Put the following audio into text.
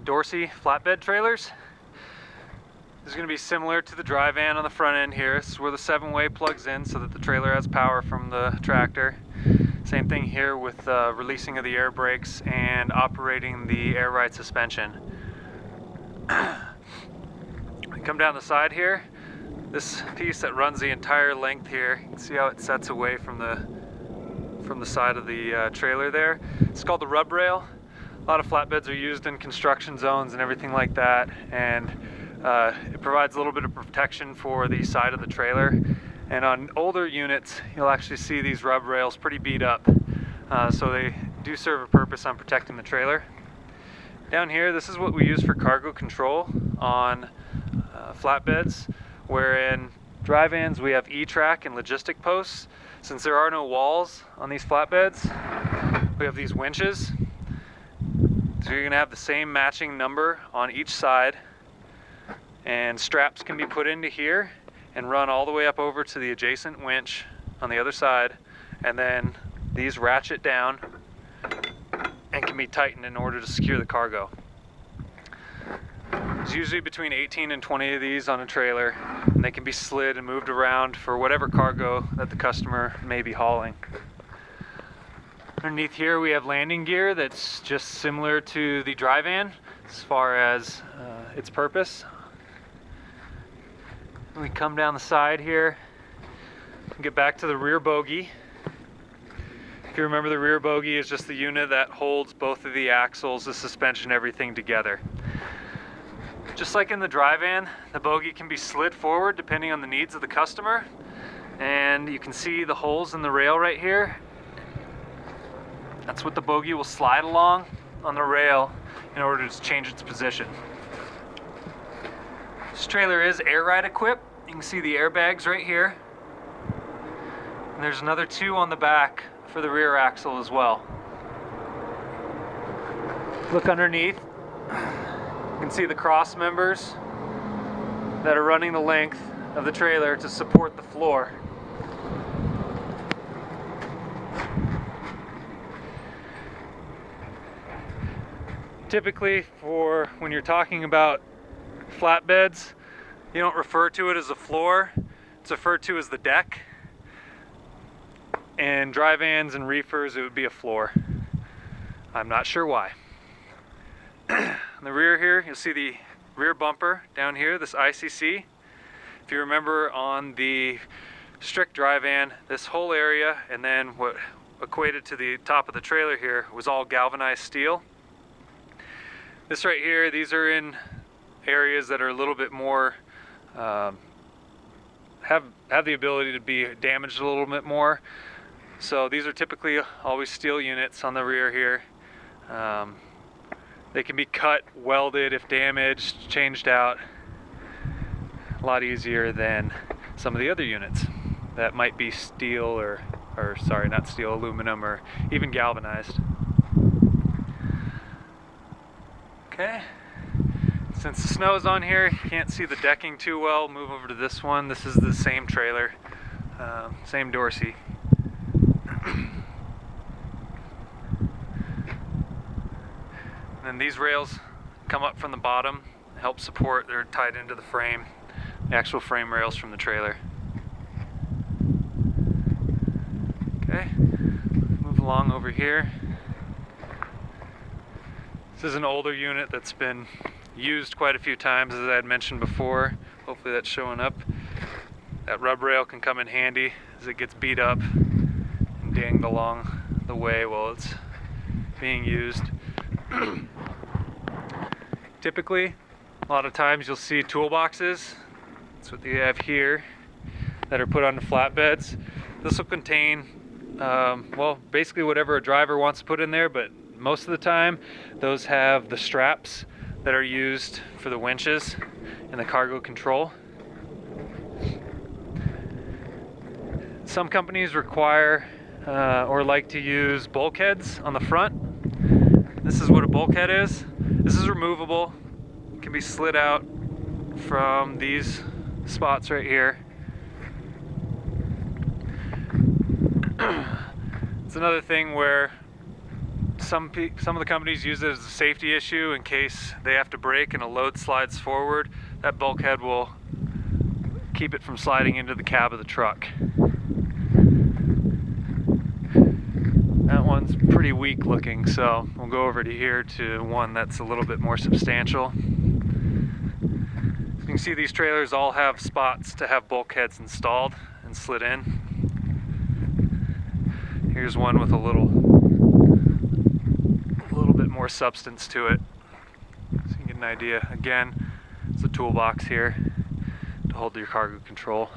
Dorsey flatbed trailers. This is going to be similar to the dry van on the front end here. This is where the 7-way plugs in so that the trailer has power from the tractor. Same thing here with releasing of the air brakes and operating the air ride suspension. We come down the side here. This piece that runs the entire length here, you can see how it sets away from the side of the trailer there. It's called the rub rail. A lot of flatbeds are used in construction zones and everything like that, and it provides a little bit of protection for the side of the trailer. And on older units, you'll actually see these rub rails pretty beat up. So they do serve a purpose on protecting the trailer. Down here, this is what we use for cargo control on flatbeds, where in dry vans we have E-track and logistic posts. Since there are no walls on these flatbeds, we have these winches. So you're going to have the same matching number on each side, and straps can be put into here and run all the way up over to the adjacent winch on the other side, and then these ratchet down and can be tightened in order to secure the cargo. There's usually between 18 and 20 of these on a trailer, and they can be slid and moved around for whatever cargo that the customer may be hauling. Underneath here we have landing gear that's just similar to the dry van as far as its purpose. We come down the side here and get back to the rear bogie. If you remember, the rear bogie is just the unit that holds both of the axles, the suspension, everything together. Just like in the dry van, the bogie can be slid forward depending on the needs of the customer, and you can see the holes in the rail right here. That's what the bogie will slide along on the rail in order to change its position. This trailer is air ride equipped. You can see the airbags right here. And there's another 2 on the back for the rear axle as well. Look underneath. You can see the cross members that are running the length of the trailer to support the floor. Typically, for when you're talking about flatbeds, you don't refer to it as a floor, it's referred to as the deck. And dry vans and reefers, it would be a floor. I'm not sure why. In the rear here, you'll see the rear bumper down here, this ICC. If you remember, on the strict dry van, this whole area and then what equated to the top of the trailer here was all galvanized steel. This right here, these are in areas that are a little bit more, have the ability to be damaged a little bit more. So these are typically always steel units on the rear here. They can be cut, welded if damaged, changed out. A lot easier than some of the other units that might be steel or sorry, not steel, aluminum, or even galvanized. Okay, since the snow is on here, you can't see the decking too well. Move over to this one. This is the same trailer, same Dorsey. And then these rails come up from the bottom, help support, they're tied into the frame, the actual frame rails from the trailer. Okay, move along over here. This is an older unit that's been used quite a few times, as I had mentioned before. Hopefully that's showing up. That rub rail can come in handy as it gets beat up and dinged along the way while it's being used. Typically, a lot of times you'll see toolboxes. That's what they have here, that are put onto flatbeds. This will contain, well, basically whatever a driver wants to put in there, but most of the time those have the straps that are used for the winches and the cargo control. Some companies require or like to use bulkheads on the front. This is what a bulkhead is. This is removable. It can be slid out from these spots right here. It's another thing where Some of the companies use it as a safety issue in case they have to brake and a load slides forward. That bulkhead will keep it from sliding into the cab of the truck. That one's pretty weak looking, so we'll go over to here to one that's a little bit more substantial. You can see these trailers all have spots to have bulkheads installed and slid in. Here's one with a little bit more substance to it, so you can get an idea. Again, it's a toolbox here to hold your cargo control.